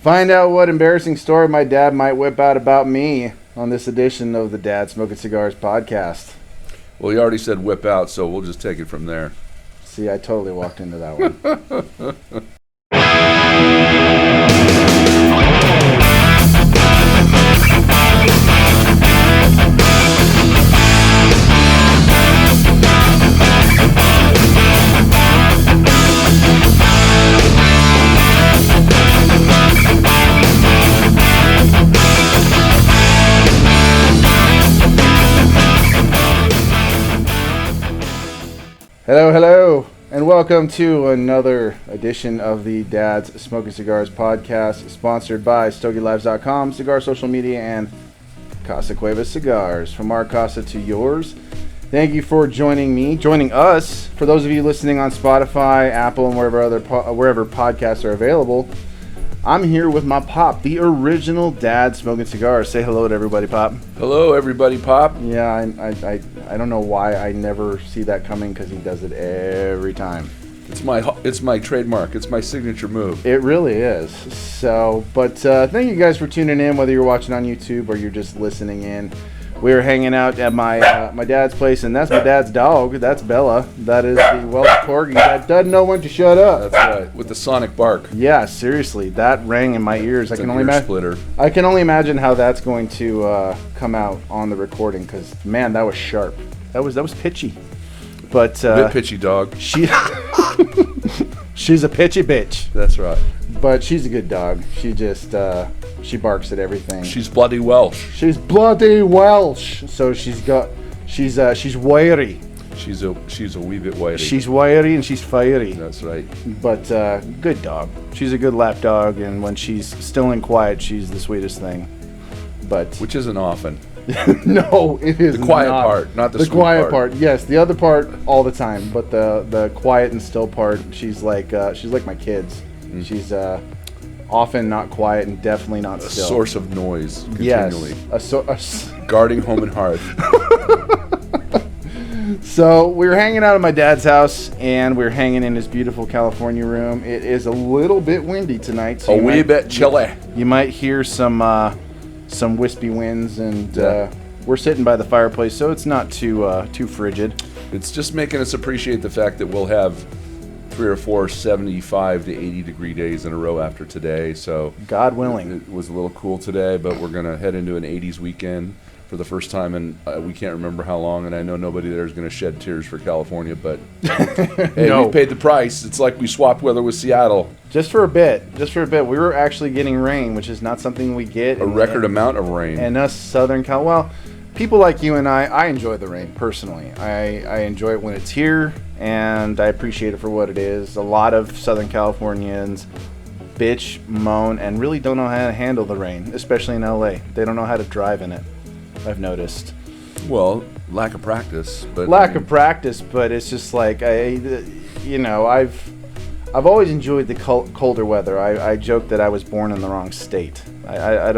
Find out what embarrassing story my dad might whip out about me on this edition of the Dad Smoking Cigars podcast. Well, you already said whip out, so we'll just take it from there. See, I totally walked into that one. Hello, and welcome to another edition of the Dad's Smoking Cigars podcast, sponsored by StogieLives.com, Cigar Social Media, and Casa Cuevas Cigars. From our Casa to yours, thank you for joining us. For those of you listening on Spotify, Apple, and wherever podcasts are available, I'm here with my Pop, the original Dad Smoking Cigars. Say hello to everybody, Pop. Hello, everybody, Pop. Yeah, I don't know why I never see that coming, because he does it every time. It's my trademark. It's my signature move. It really is. So, but thank you guys for tuning in, whether you're watching on YouTube or you're just listening in. We were hanging out at my dad's place, and that's my dad's dog. That's Bella. That is the Welsh Corgi that doesn't know when to shut up. That's right, with the sonic bark. Yeah, seriously, that rang in my ears. It's an ear splitter. I can only imagine how that's going to come out on the recording, because man, that was sharp. That was pitchy. But a bit pitchy, dog. She's a pitchy bitch. That's right. But she's a good dog. She just she barks at everything. She's bloody Welsh. She's bloody Welsh. So she's wiry. She's a wee bit wiry. She's wiry and she's fiery. That's right. But good dog. She's a good lap dog, and when she's still and quiet, she's the sweetest thing. But which isn't often. No, it is the quiet not. Part, not the quiet part. part. Yes, the other part all the time, but the quiet and still part, she's like my kids. Mm. She's often not quiet and definitely not still. A source of noise continually. Yes, guarding home and hearth. So we were hanging out at my dad's house, and we were hanging in his beautiful California room. It is a little bit windy tonight, so a wee bit chilly. You might hear some wispy winds, and we're sitting by the fireplace, so it's not too frigid. It's just making us appreciate the fact that we'll have 3 or 4 75 to 80 degree days in a row after today. So God willing. It was a little cool today, but we're going to head into an 80s weekend for the first time in we can't remember how long, and I know nobody there is going to shed tears for California, but hey, no. We paid the price. It's like we swapped weather with Seattle. Just for a bit. We were actually getting rain, which is not something we get. A record amount of rain. And us Southern Cal, well, people like you and I enjoy the rain personally. I enjoy it when it's here, and I appreciate it for what it is. A lot of Southern Californians bitch, moan, and really don't know how to handle the rain, especially in LA. They don't know how to drive in it, I've noticed. Well, lack of practice. But it's just like, I've always enjoyed the colder weather. I joke that I was born in the wrong state. I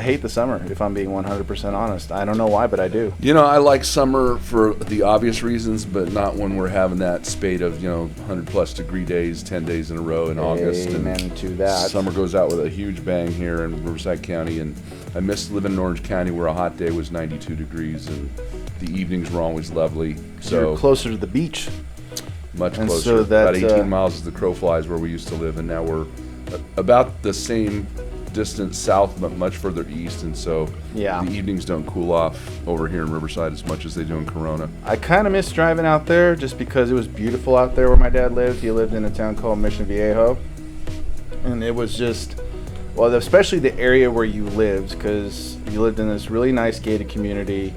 hate the summer, if I'm being 100% honest. I don't know why, but I do. I like summer for the obvious reasons, but not when we're having that spate of 100 plus degree days, 10 days in a row in August. Amen to that. Summer goes out with a huge bang here in Riverside County, and I miss living in Orange County, where a hot day was 92 degrees and the evenings were always lovely. So you're closer to the beach. Much closer. So about 18 miles as the crow flies where we used to live, and now we're about the same distance south, but much further east, and so the evenings don't cool off over here in Riverside as much as they do in Corona. I kind of miss driving out there, just because it was beautiful out there where my dad lived. He lived in a town called Mission Viejo, and it was just, well, especially the area where you lived, because you lived in this really nice gated community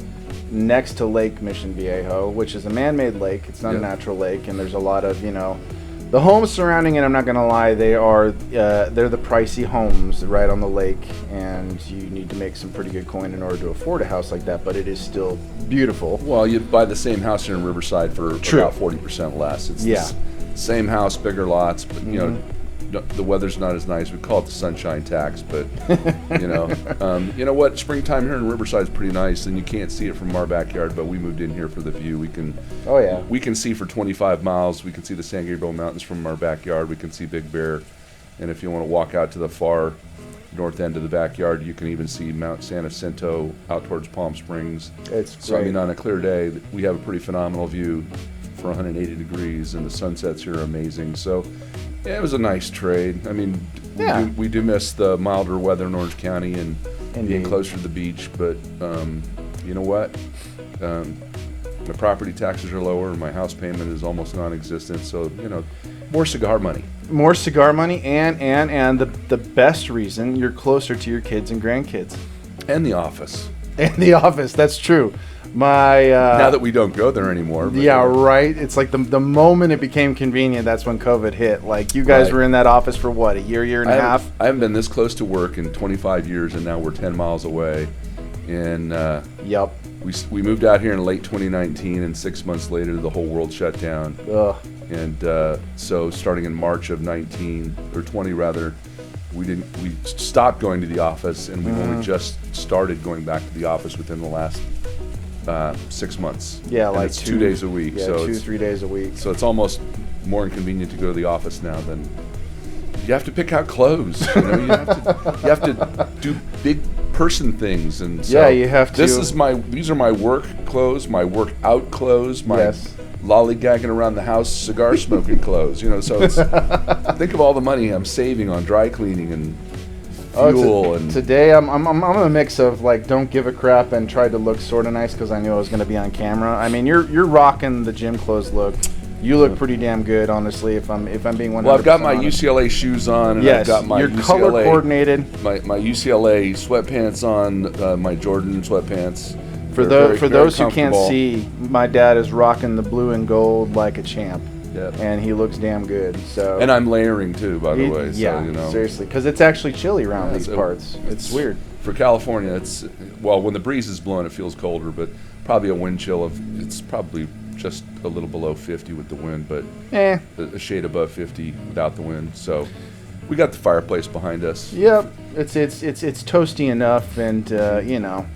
next to Lake Mission Viejo, which is a man-made lake. It's not a natural lake, and there's a lot of, the homes surrounding it, I'm not going to lie, they're the pricey homes right on the lake, and you need to make some pretty good coin in order to afford a house like that, but it is still beautiful. Well, you'd buy the same house here in Riverside for about 40% less. It's the same house, bigger lots, but, the weather's not as nice. We call it the sunshine tax, but you know what? Springtime here in Riverside is pretty nice, and you can't see it from our backyard. But we moved in here for the view. We can, we can see for 25 miles. We can see the San Gabriel Mountains from our backyard. We can see Big Bear. And if you want to walk out to the far north end of the backyard, you can even see Mount San Jacinto out towards Palm Springs. It's great. So, I mean, on a clear day, we have a pretty phenomenal view for 180 degrees, and the sunsets here are amazing. So, yeah, it was a nice trade. I mean, we do miss the milder weather in Orange County and being closer to the beach, but you know what? My property taxes are lower, and my house payment is almost non-existent. So, you know, more cigar money. More cigar money, and the best reason, you're closer to your kids and grandkids. And the office. And the office, that's true. Now that we don't go there anymore. Yeah, right. It's like the moment it became convenient, that's when COVID hit. Like, you guys were in that office for what, a year and a half? I haven't been this close to work in 25 years, and now we're 10 miles away. And yep. We moved out here in late 2019, and 6 months later, the whole world shut down. Ugh. And so starting in March of 19, or 20 rather, we stopped going to the office, and we've only just started going back to the office within the last 6 months. Yeah, and like it's 2 days a week. Yeah, so 3 days a week. So it's almost more inconvenient to go to the office now than you have to pick out clothes. You know, you have to do big person things, and so yeah, you have to. These are my work clothes, my workout clothes, my lollygagging around the house cigar smoking clothes. You know, so it's, think of all the money I'm saving on dry cleaning and fuel. And today I'm a mix of like don't give a crap and try to look sort of nice because I knew I was going to be on camera. I mean, you're rocking the gym clothes look. You look pretty damn good, honestly. If I'm being 100%. Well, I've got my UCLA shoes on, and yes, I've got my you're UCLA color coordinated. My UCLA sweatpants on, my Jordan sweatpants. For those who can't see, my dad is rocking the blue and gold like a champ. Yep. And he looks damn good. So. And I'm layering too, by the way. Yeah, so, you know. Seriously, because it's actually chilly around these parts. It's weird. For California, when the breeze is blowing, it feels colder, but probably a wind chill it's probably just a little below 50 with the wind, but a shade above 50 without the wind. So we got the fireplace behind us. Yep, it's toasty enough, and you know,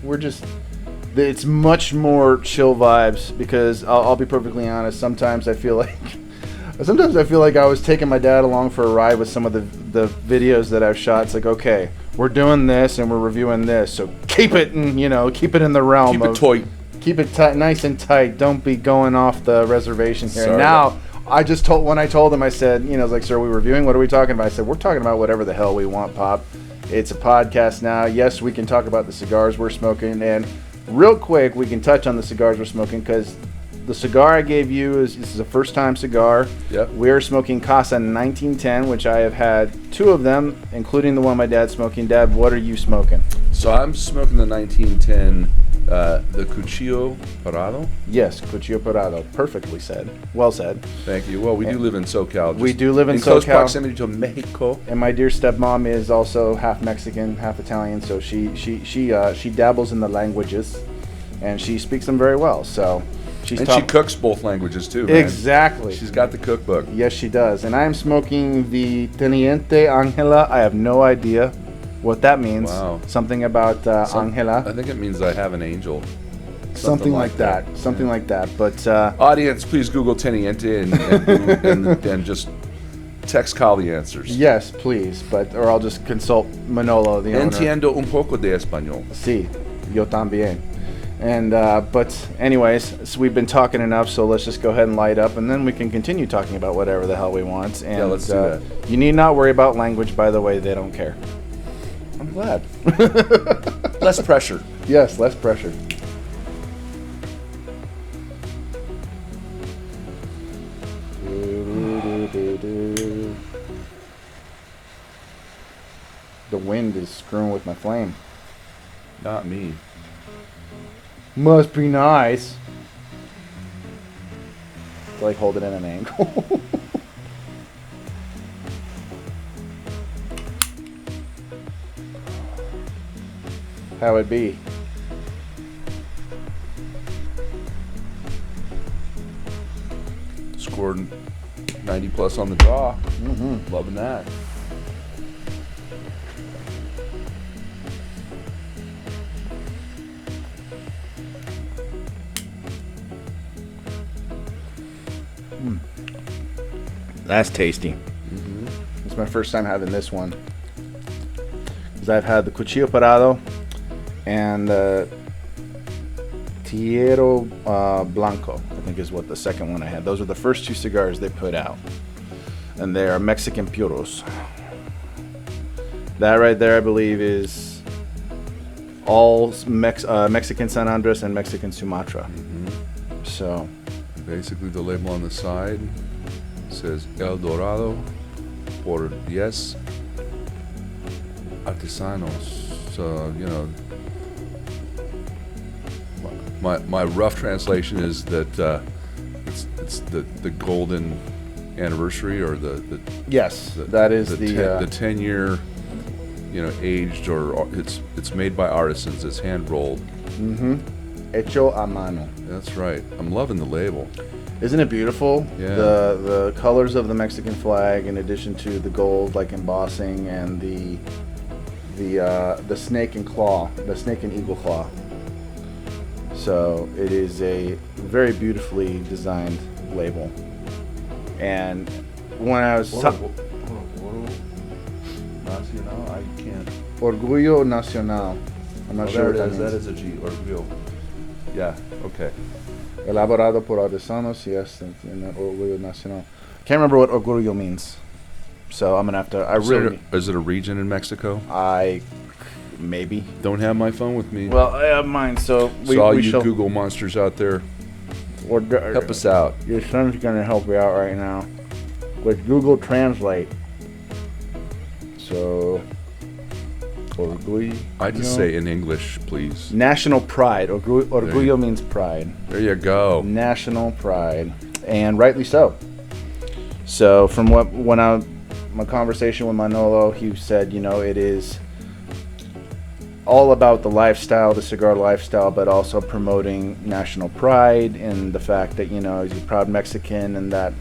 it's much more chill vibes because I'll be perfectly honest. Sometimes I feel like I was taking my dad along for a ride with some of the videos that I've shot. It's like, okay, we're doing this and we're reviewing this, so keep it in the realm. Keep it tight. Keep it tight, nice and tight. Don't be going off the reservation here. Sorry. Now, when I told him, I said, I was like, sir, are we reviewing? What are we talking about? I said, we're talking about whatever the hell we want, Pop. It's a podcast now. Yes, we can talk about the cigars we're smoking. And real quick, we can touch on the cigars we're smoking because the cigar I gave you this is a first-time cigar. Yep. We're smoking Casa 1910, which I have had 2 of them, including the one my dad's smoking. Dad, what are you smoking? So I'm smoking the 1910. The Cuchillo Parado? Yes, Cuchillo Parado. Perfectly said. Well said. Thank you. Well, we do live in SoCal. We do live in SoCal. Close proximity to Mexico. And my dear stepmom is also half Mexican, half Italian, so she dabbles in the languages, and she speaks them very well. So she cooks both languages too. Man. Exactly. She's got the cookbook. Yes, she does. And I am smoking the Teniente Angela. I have no idea what that means. Wow. Something about Angela. I think it means I have an angel. Something like that. Something like that. But audience, please Google Teniente and just text Kyle the answers. Yes, please. Or I'll just consult Manolo, the owner. Entiendo un poco de español. Sí, yo también. And but anyways, so we've been talking enough, so let's just go ahead and light up, and then we can continue talking about whatever the hell we want. And yeah, let's do that. You need not worry about language, by the way. They don't care. I'm glad. Less pressure. Yes, less pressure. The wind is screwing with my flame. Not me. Must be nice. Like hold it in an angle. How it be? Scored 90 plus on the draw. Mm-hmm. Loving that. That's tasty. Mm-hmm. my first time having this one. Because I've had the Cuchillo Parado and Tierro Blanco, I think is what the second one I had. Those are the first 2 cigars they put out. And they are Mexican Puros. That right there, I believe, is all Mexican San Andres and Mexican Sumatra. Mm-hmm. So basically, the label on the side says El Dorado por 10 artesanos. So, you know, my rough translation is that it's the golden anniversary, or the yes, that is the 10-year, you know, aged, or it's made by artisans. It's hand rolled. Mm-hmm. Hecho a mano. That's right. I'm loving the label. Isn't it beautiful? Yeah. The colors of the Mexican flag, in addition to the gold like embossing, and the snake and claw, the snake and eagle claw. So it is a very beautifully designed label. And when I was Nacional, I can't. Orgullo Nacional. I'm not sure what that means. That is a G. Orgullo. Yeah. Okay. Elaborado por artesanos, yes, and Orgullo Nacional. Can't remember what Orgullo means, so I'm gonna have to. Is it a region in Mexico? Maybe. Don't have my phone with me. Well, I have mine, so all we you shall. Google monsters out there, help us out. Your son's gonna help you out right now with Google Translate. So, Orgullo. I just say in English, please. National pride. Orgullo means pride. There you go. National pride, and rightly so. So, from my conversation with Manolo, he said, you know, it is all about the lifestyle, the cigar lifestyle, but also promoting national pride and the fact that, you know, he's a proud Mexican and that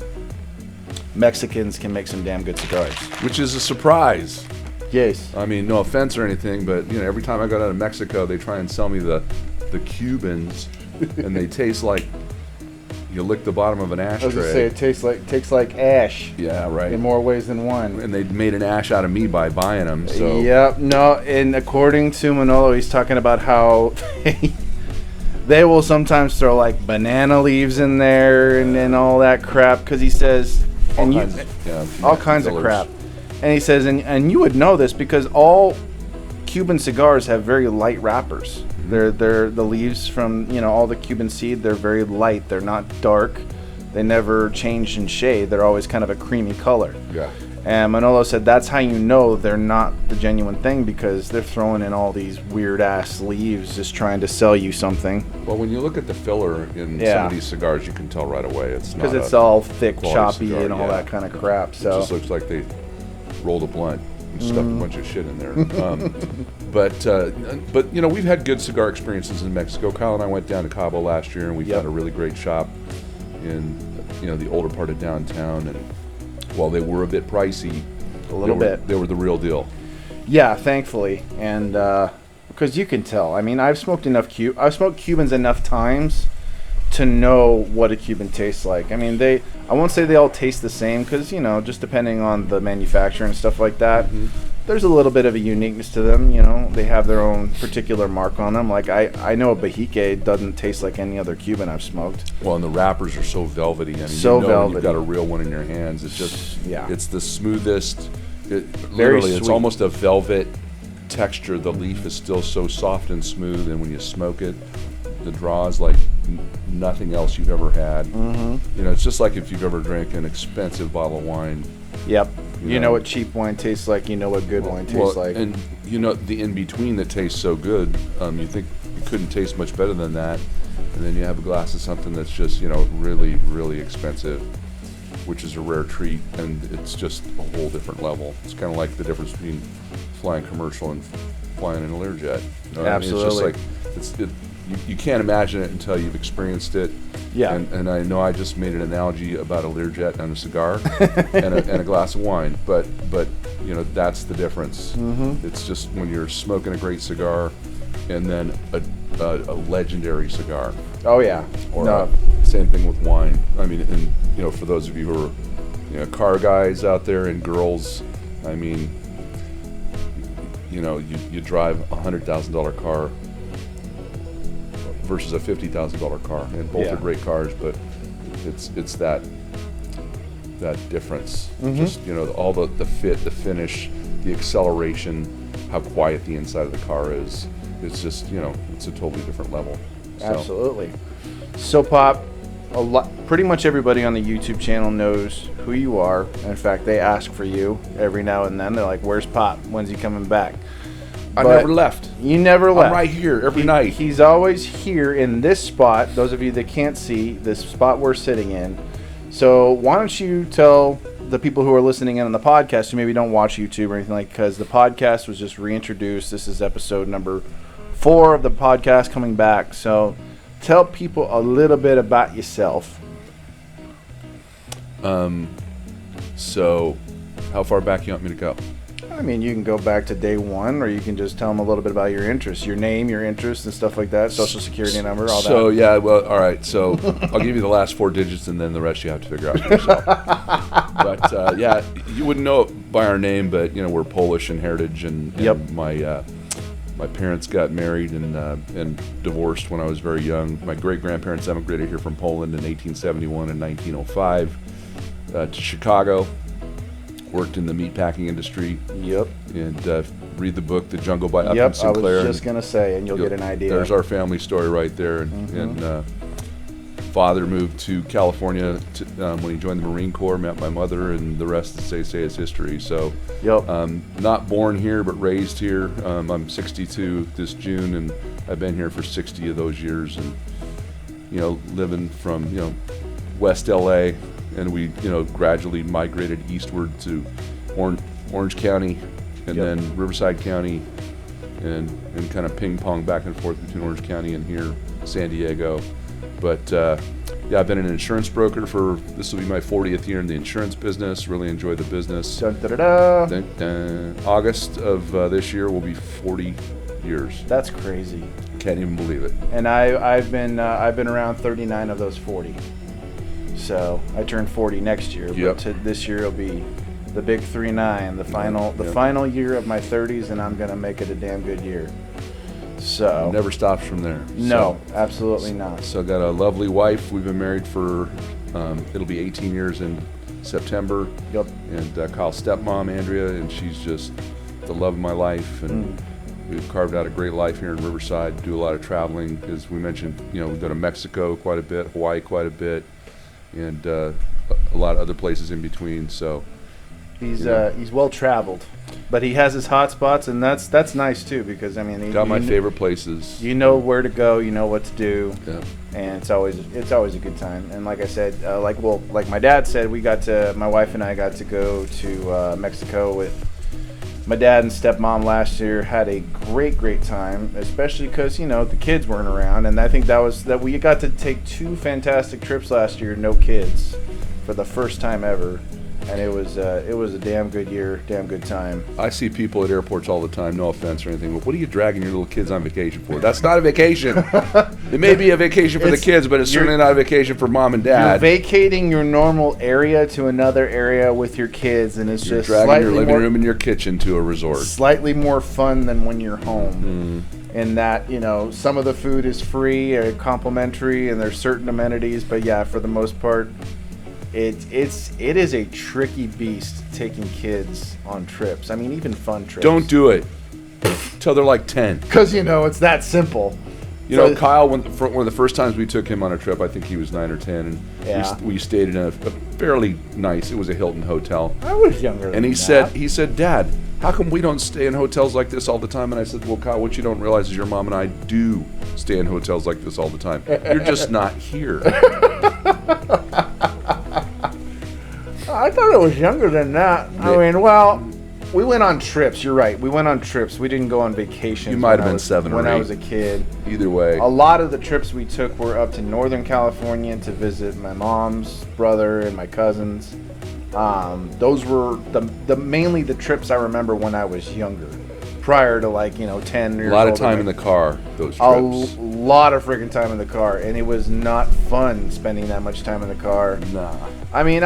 Mexicans can make some damn good cigars. Which is a surprise. Yes. I mean, no offense or anything, but you know, every time I go down to Mexico, they try and sell me the Cubans, and they taste like you lick the bottom of an ashtray. I was gonna say it tastes like ash. Yeah, right. In more ways than one. And they made an ash out of me by buying them. So. Yep. No, and according to Manolo, he's talking about how they will sometimes throw like banana leaves in there and all that crap, because he says all kinds of crap. And he says, and you would know this because all Cuban cigars have very light wrappers. They're the leaves from, you know, all the Cuban seed. They're very light. They're not dark. They never change in shade. They're always kind of a creamy color. Yeah. And Manolo said that's how you know they're not the genuine thing, because they're throwing in all these weird ass leaves just trying to sell you something. Well, when you look at the filler in some of these cigars, you can tell right away it's not, because it's all thick, choppy, cigar, and all that kind of crap. So it just looks like they rolled a blunt and stuffed a bunch of shit in there. But you know, we've had good cigar experiences in Mexico. Kyle and I went down to Cabo last year, and we found a really great shop in, you know, the older part of downtown. And while they were a bit pricey, they were the real deal. Yeah, thankfully, and because you can tell. I mean, I've smoked Cubans enough times to know what a Cuban tastes like. I mean, I won't say they all taste the same, because, you know, just depending on the manufacturer and stuff like that, there's a little bit of a uniqueness to them. You know, they have their own particular mark on them. Like I know a Bahique doesn't taste like any other Cuban I've smoked. Well, and the wrappers are so velvety. I mean, so velvety. When you've got a real one in your hands. It's just, it's the smoothest. Literally, it's almost a velvet texture. The leaf is still so soft and smooth, and when you smoke it, the draw is like nothing else you've ever had. You know, it's just like if you've ever drank an expensive bottle of wine. Yep. You know what cheap wine tastes like. You know what good wine tastes like. And you know the in-between that tastes so good. You think you couldn't taste much better than that. And then you have a glass of something that's just, you know, really, really expensive, which is a rare treat. And it's just a whole different level. It's kind of like the difference between flying commercial and flying in a Learjet. You know, absolutely. I mean, it's just like, you can't imagine it until you've experienced it. Yeah. And I know I just made an analogy about a Learjet and a cigar and a glass of wine, but you know, that's the difference. It's just when you're smoking a great cigar and then a legendary cigar. Oh yeah. Or same thing with wine. I mean, and you know, for those of you who are, you know, car guys out there and girls, I mean, you know, you drive a $100,000 car versus a $50,000 car, and both are great cars, but it's that difference. Just, you know, all the fit, the finish, the acceleration, how quiet the inside of the car is. It's just, you know, it's a totally different level. So. Absolutely. So Pop, pretty much everybody on the YouTube channel knows who you are. In fact, they ask for you every now and then. They're like, "Where's Pop? When's he coming back?" I never left. You never left. I'm right here every night. He's always here in this spot. Those of you that can't see, this spot we're sitting in. So why don't you tell the people who are listening in on the podcast who maybe don't watch YouTube or anything like, because the podcast was just reintroduced. This is episode number 4 of the podcast coming back. So tell people a little bit about yourself. So how far back you want me to go? I mean, you can go back to day 1, or you can just tell them a little bit about your interests, your name, your interests, and stuff like that, social security number, all that. So, yeah, well, all right. So I'll give you the last 4 digits, and then the rest you have to figure out for yourself. But, yeah, you wouldn't know it by our name, but, you know, we're Polish in heritage, and my parents got married and divorced when I was very young. My great-grandparents emigrated here from Poland in 1871 and 1905 to Chicago. Worked in the meatpacking industry. Yep. And read the book, The Jungle by Upton Sinclair. I was just going to say, and you'll get an idea. There's our family story right there. And father moved to California when he joined the Marine Corps, met my mother, and the rest, as they say, is history. So, not born here, but raised here. I'm 62 this June, and I've been here for 60 of those years. And, you know, living from, you know, West LA, and we, you know, gradually migrated eastward to Orange County, and then Riverside County, and kind of ping pong back and forth between Orange County and here, San Diego. But yeah, I've been an insurance broker this will be my 40th year in the insurance business. Really enjoy the business. Dun, dun, dun, dun. Dun, dun. August of this year will be 40 years. That's crazy. Can't even believe it. And I've been around 39 of those 40. So I turned 40 next year, but this year will be the big 39, the final year of my 30s, and I'm gonna make it a damn good year. So never stops from there. No, absolutely not. So I got a lovely wife. We've been married for it'll be 18 years in September. Yep. And Kyle's stepmom, Andrea, and she's just the love of my life. And we've carved out a great life here in Riverside. Do a lot of traveling, as we mentioned. You know, we go to Mexico quite a bit, Hawaii quite a bit, and a lot of other places in between. So he's well traveled, but he has his hot spots, and that's nice too, because I mean, got my favorite places. You know where to go, you know what to do, and it's always a good time. And like I said, like my dad said, my wife and I got to go to Mexico with my dad and stepmom last year. Had a great time, especially because, you know, the kids weren't around, and I think that we got to take 2 fantastic trips last year, no kids, for the first time ever, and it was a damn good year, damn good time. I see people at airports all the time, no offense or anything, but what are you dragging your little kids on vacation for? That's not a vacation. It may be a vacation for the kids, but it's certainly not a vacation for mom and dad. You're vacating your normal area to another area with your kids, and you're just dragging your living room and your kitchen to a resort. Slightly more fun than when you're home. In that, you know, some of the food is free or complimentary, and there's certain amenities, but yeah, for the most part, it is a tricky beast taking kids on trips. I mean, even fun trips. Don't do it till they're like 10. Because, you know, it's that simple. You know, Kyle, one of the first times we took him on a trip, I think he was 9 or 10, and we stayed in a fairly nice, it was a Hilton hotel. I was younger than that. He said, Dad, how come we don't stay in hotels like this all the time? And I said, well, Kyle, what you don't realize is your mom and I do stay in hotels like this all the time. You're just not here. I thought it was younger than that. I mean, well, we went on trips. You're right. We went on trips. We didn't go on vacations. You might have been 7 or 8. When I was a kid. Either way. A lot of the trips we took were up to Northern California to visit my mom's brother and my cousins. Those were mainly the trips I remember when I was younger. Prior to, like, you know, 10 years old. A lot of time in the car, those trips. A lot of freaking time in the car. And it was not fun spending that much time in the car. Nah. I mean,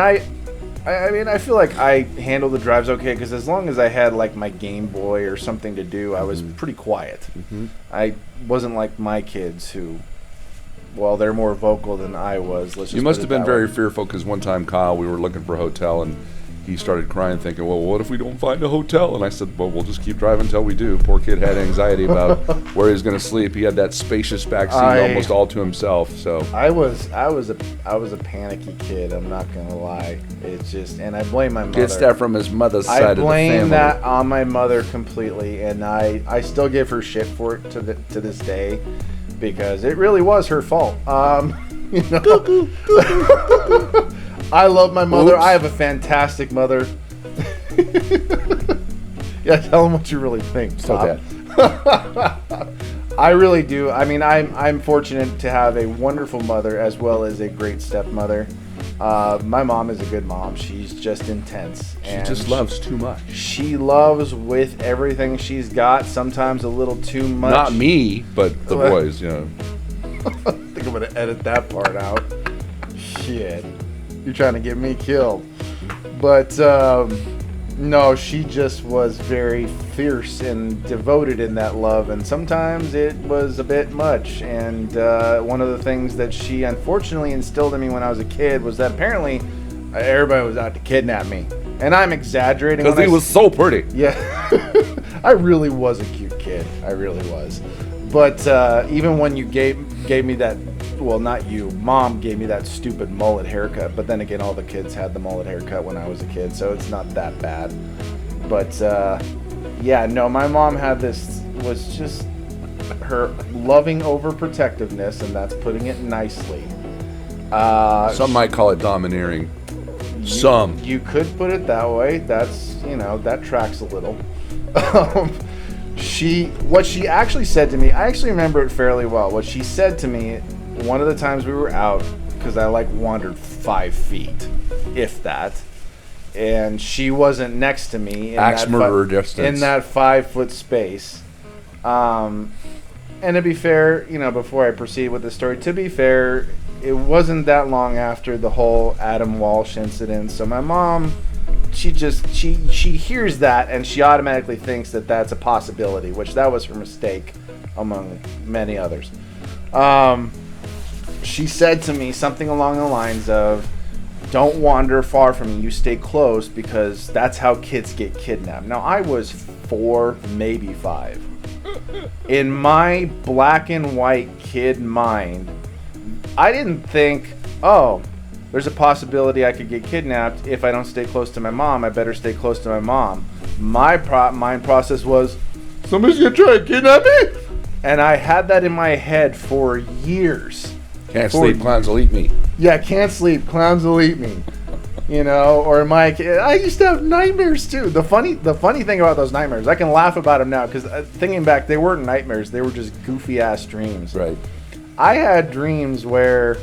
I mean, I feel like I handled the drives okay because as long as I had like my Game Boy or something to do, I was pretty quiet. I wasn't like my kids who, well, they're more vocal than I was. Let's just You must have been very fearful because one time, Kyle, we were looking for a hotel and he started crying, thinking, well, what if we don't find a hotel? And I said, well, we'll just keep driving until we do. Poor kid had anxiety about where he was going to sleep. He had that spacious back seat almost all to himself. So I was a panicky kid. I'm not going to lie. It's just, and I blame my mother. Gets that from his mother's side of the family. I blame that on my mother completely, and I still give her shit for it to this day because it really was her fault. You know. I love my mother. Oops. I have a fantastic mother. Yeah, tell them what you really think. So I really do. I mean, I'm fortunate to have a wonderful mother as well as a great stepmother. My mom is a good mom. She's just intense. She just loves too much. She loves with everything she's got, sometimes a little too much. Not me, but the boys, you know. I think I'm going to edit that part out. Shit. You're trying to get me killed. But, no, she just was very fierce and devoted in that love. And sometimes it was a bit much. And one of the things that she unfortunately instilled in me when I was a kid was that apparently everybody was out to kidnap me. And I'm exaggerating. Because he was so pretty. Yeah. I really was a cute kid. I really was. But even when you gave me that, well, not you, Mom gave me that stupid mullet haircut. But then again, all the kids had the mullet haircut when I was a kid, so it's not that bad. But yeah, no, my mom was just her loving overprotectiveness, and that's putting it nicely. Some might call it domineering. You could put it that way. That's, that tracks a little. What she actually said to me, I actually remember it fairly well. What she said to me one of the times we were out, because I wandered 5 feet, if that, and she wasn't next to me axe murderer distance in that 5 foot space. And to be fair, before I proceed with the story, to be fair, it wasn't that long after the whole Adam Walsh incident. So my mom, she hears that and she automatically thinks that that's a possibility, which that was her mistake among many others. She said to me something along the lines of, don't wander far from me, you stay close, because that's how kids get kidnapped. Now, I was 4, maybe 5. In my black and white kid mind, I didn't think, oh, there's a possibility I could get kidnapped. If I don't stay close to my mom, I better stay close to my mom. My mind process was, somebody's gonna try to kidnap me? And I had that in my head for years. Can't sleep, clowns will eat me. Yeah, can't sleep, clowns will eat me. Or I used to have nightmares too. The funny thing about those nightmares, I can laugh about them now because thinking back, they weren't nightmares. They were just goofy ass dreams. Right. I had dreams where,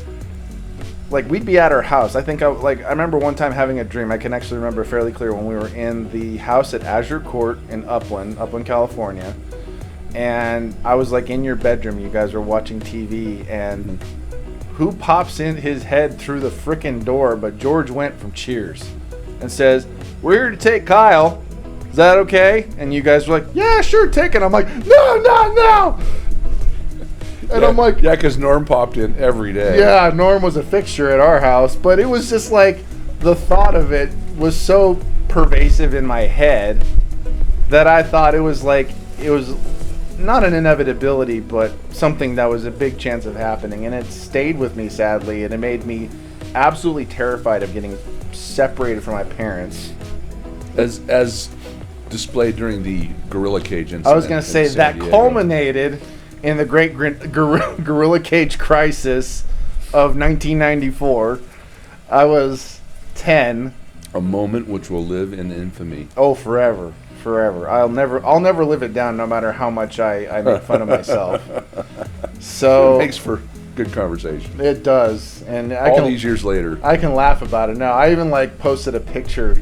we'd be at our house. I remember one time having a dream. I can actually remember fairly clear when we were in the house at Azure Court in Upland, California. And I was in your bedroom. You guys were watching TV, and who pops in his head through the frickin' door but George Wendt from Cheers and says, we're here to take Kyle. Is that okay? And you guys were like, yeah, sure, take it. I'm like, no. And I'm like, yeah, because Norm popped in every day. Yeah, Norm was a fixture at our house, but it was just the thought of it was so pervasive in my head that I thought it was not an inevitability, but something that was a big chance of happening. And it stayed with me, sadly, and it made me absolutely terrified of getting separated from my parents. As displayed during the Gorilla Cage incident. I was going to say that culminated in the great Gorilla Cage crisis of 1994. I was 10. A moment which will live in infamy. Oh, forever. I'll never live it down, no matter how much I make fun of myself. So it makes for good conversation. It does, and these years later, I can laugh about it now. I even posted a picture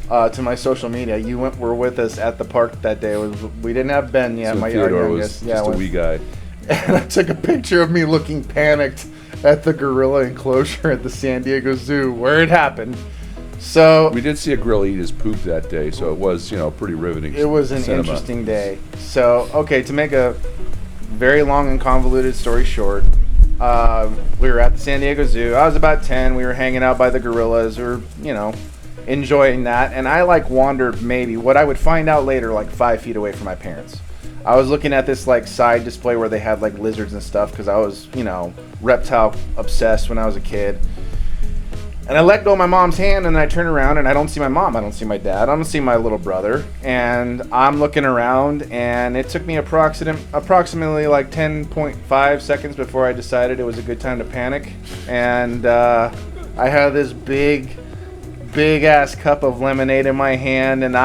to my social media. You were with us at the park that day. We didn't have Ben yet. So my Theodore youngest, was just a wee guy, and I took a picture of me looking panicked at the gorilla enclosure at the San Diego Zoo where it happened. So we did see a grill eat his poop that day, so it was, pretty riveting. It was an interesting day. So, okay, to make a very long and convoluted story short, we were at the San Diego Zoo. I was about 10. We were hanging out by the gorillas. We were, enjoying that. And I wandered maybe what I would find out later, 5 feet away from my parents. I was looking at this side display where they had lizards and stuff because I was, reptile obsessed when I was a kid. And I let go of my mom's hand, and I turn around, and I don't see my mom. I don't see my dad. I don't see my little brother. And I'm looking around, and it took me approximately 10.5 seconds before I decided it was a good time to panic. And I had this big-ass cup of lemonade in my hand, and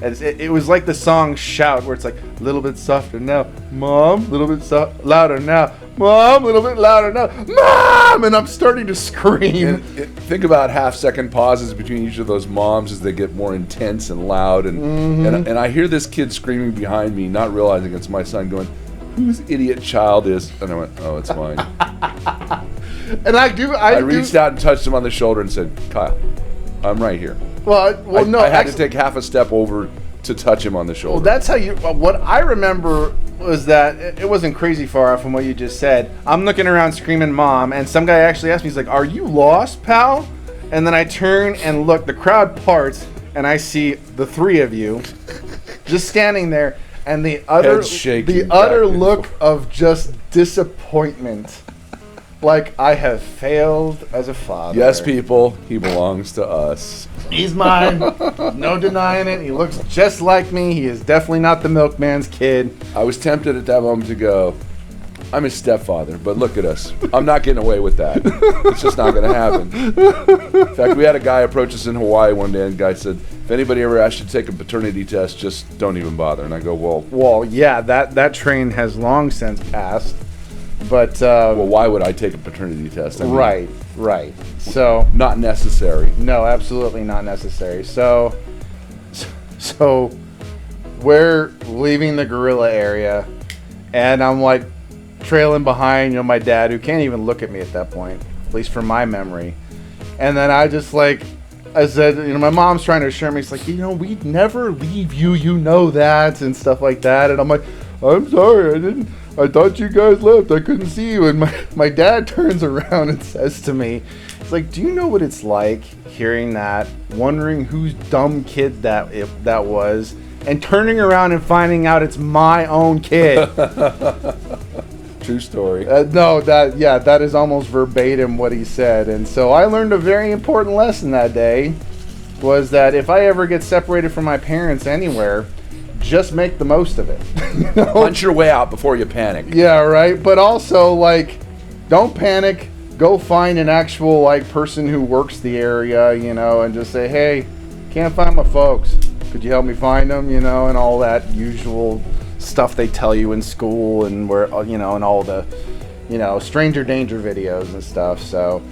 it was like the song Shout, where it's a little bit softer now, Mom, a little bit louder now, Mom, a little bit louder now, Mom, and I'm starting to scream. Think about half-second pauses between each of those moms as they get more intense and loud, and I hear this kid screaming behind me, not realizing it's my son, going, "Whose idiot child is?" And I went, "Oh, it's mine." And I reached out and touched him on the shoulder and said, "Kyle, I'm right here." I had to take half a step over to touch him on the shoulder. Well, that's how you. What I remember was that it wasn't crazy far off from what you just said. I'm looking around screaming, "Mom!" And some guy actually asked me, he's like, "Are you lost, pal?" And then I turn and look. The crowd parts, and I see the three of you just standing there, and the utter look of just disappointment. Like I have failed as a father. Yes, people, he belongs to us. He's mine. No denying it. He looks just like me. He is definitely not the milkman's kid. I was tempted at that moment to go, I'm his stepfather, but look at us. I'm not getting away with that. It's just not going to happen. In fact, we had a guy approach us in Hawaii one day, and the guy said, if anybody ever asks you to take a paternity test, just don't even bother. And I go, well, yeah, that train has long since passed. But why would I take a paternity test? I mean, right. So not necessary. No, absolutely not necessary. So we're leaving the gorilla area, and I'm trailing behind, my dad, who can't even look at me at that point, at least from my memory. And then I just I said, my mom's trying to assure me, it's we'd never leave you, that, and stuff like that. And I'm like, I'm sorry, I thought you guys left. I couldn't see you. And my dad turns around and says to me, it's do you know what it's like hearing that, wondering whose dumb kid that was, and turning around and finding out it's my own kid? True story. No, that is almost verbatim what he said. And so I learned a very important lesson that day, was that if I ever get separated from my parents anywhere, just make the most of it. Punch your way out before you panic. Yeah, right. But also, don't panic. Go find an actual person who works the area, and just say, hey, can't find my folks. Could you help me find them? And all that usual stuff they tell you in school, and where and all the stranger danger videos and stuff. So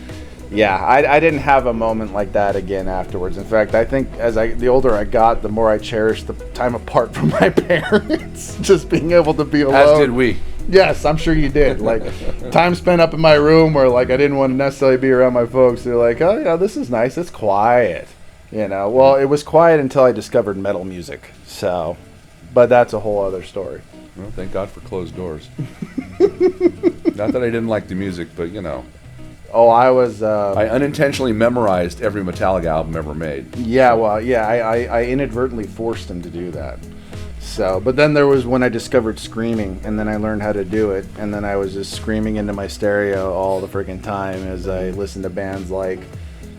yeah, I didn't have a moment like that again afterwards. In fact, I think the older I got, the more I cherished the time apart from my parents, just being able to be alone. As did we. Yes, I'm sure you did. Time spent up in my room where I didn't want to necessarily be around my folks. They're like, oh yeah, this is nice. It's quiet. Well, it was quiet until I discovered metal music. So, but that's a whole other story. Well, thank God for closed doors. Not that I didn't like the music, but Oh, I was. I unintentionally memorized every Metallica album ever made. Yeah, well, yeah, I inadvertently forced him to do that. So, but then there was when I discovered screaming, and then I learned how to do it, and then I was just screaming into my stereo all the freaking time as I listened to bands like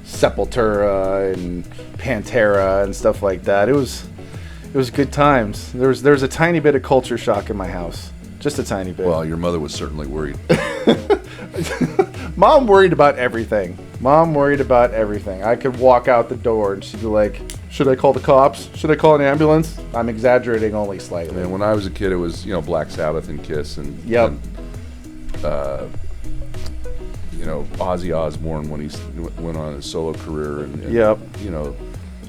Sepultura and Pantera and stuff like that. It was good times. There was a tiny bit of culture shock in my house, just a tiny bit. Well, your mother was certainly worried. Mom worried about everything. I could walk out the door and she'd be like, should I call the cops? Should I call an ambulance? I'm exaggerating only slightly. And when I was a kid, it was, Black Sabbath and Kiss and, yep. Ozzy Osbourne when he went on his solo career and yep.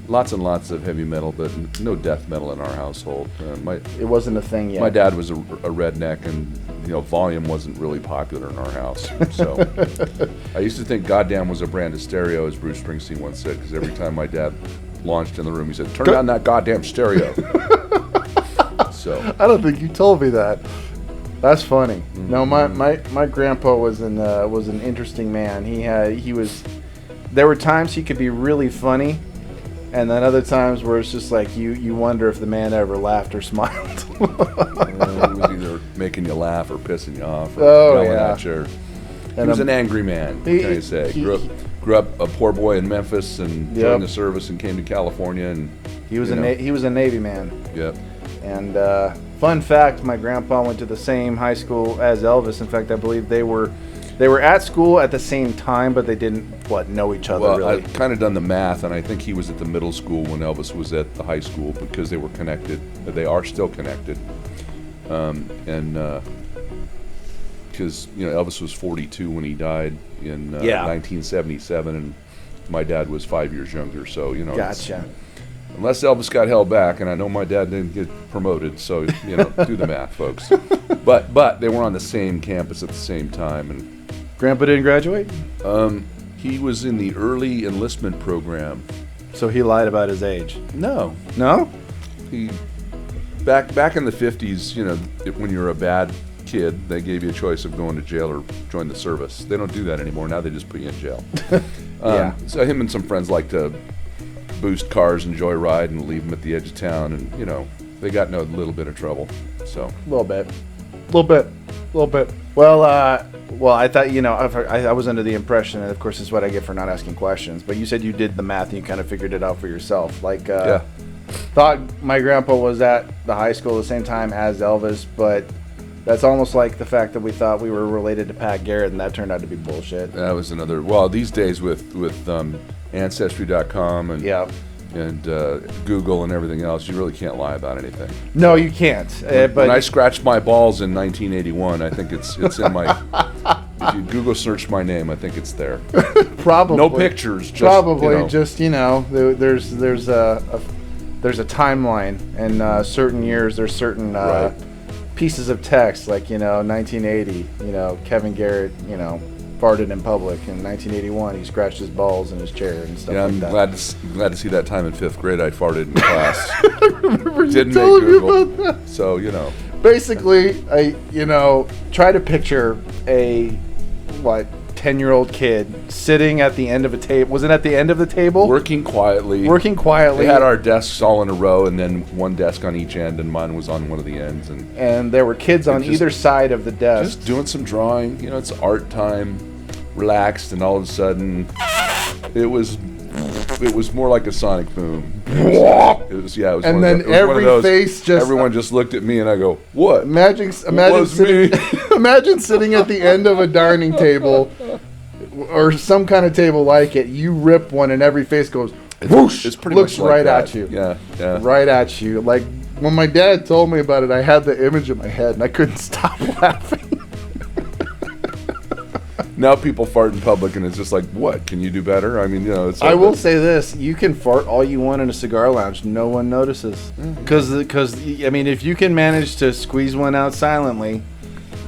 Lots and lots of heavy metal, but no death metal in our household. It wasn't a thing yet. My dad was a redneck, and volume wasn't really popular in our house. So I used to think "goddamn" was a brand of stereo, as Bruce Springsteen once said, because every time my dad launched in the room, he said, "Turn down that goddamn stereo." So I don't think you told me that. That's funny. No, my grandpa was an interesting man. There were times he could be really funny, and then other times where it's just like you wonder if the man ever laughed or smiled. he was either making you laugh or pissing you off or yelling at you. He was an angry man, what can I say? Grew up a poor boy in Memphis and joined the service and came to California. And he was a Navy man. Yep. And fun fact, my grandpa went to the same high school as Elvis. In fact, I believe they were at school at the same time, but they didn't know each other really. I've kind of done the math, and I think he was at the middle school when Elvis was at the high school because they were connected. They are still connected. Because Elvis was 42 when he died in 1977, and my dad was 5 years younger. So Gotcha. Unless Elvis got held back, and I know my dad didn't get promoted, so do the math, folks. But they were on the same campus at the same time, and Grandpa didn't graduate? He was in the early enlistment program. So he lied about his age? No. He back in the 50s, when you're a bad kid, they gave you a choice of going to jail or join the service. They don't do that anymore. Now they just put you in jail. So him and some friends like to boost cars and joyride and leave them at the edge of town, and they got in a little bit of trouble. So a little bit. Well, I thought I was under the impression, and of course, this is what I get for not asking questions. But you said you did the math and you kind of figured it out for yourself. Thought my grandpa was at the high school at the same time as Elvis, but that's almost like the fact that we thought we were related to Pat Garrett, and that turned out to be bullshit. That was another. Well, these days with Ancestry.com and Google and everything else, you really can't lie about anything. No, you can't. But when I scratched my balls in 1981, I think it's in my. If you Google search my name, I think it's there. Probably. No pictures. Just, there's a timeline, and certain years there's certain pieces of text, like 1980. Kevin Garrett, farted in public. In 1981, he scratched his balls in his chair and stuff like that. I'm glad to see that time in 5th grade I farted in class. I remember you Didn't telling make me about that. So Basically, I try to picture a 10-year-old kid sitting at the end of a table. Was it at the end of the table? Working quietly. They had our desks all in a row, and then one desk on each end, and mine was on one of the ends. And there were kids on either side of the desk. Just doing some drawing. It's art time, relaxed, and all of a sudden, it was more like a sonic boom. It was and then everyone just looked at me, and I go, "What?" Imagine sitting at the end of a dining table or some kind of table like it. You rip one, and every face goes whoosh. It's pretty looks much like right that. at you. Yeah. Right at you. Like when my dad told me about it, I had the image in my head, and I couldn't stop laughing. Now people fart in public, and it's just like, what? Can you do better? I mean, it's. Like I will say this: you can fart all you want in a cigar lounge, no one notices. Because if you can manage to squeeze one out silently,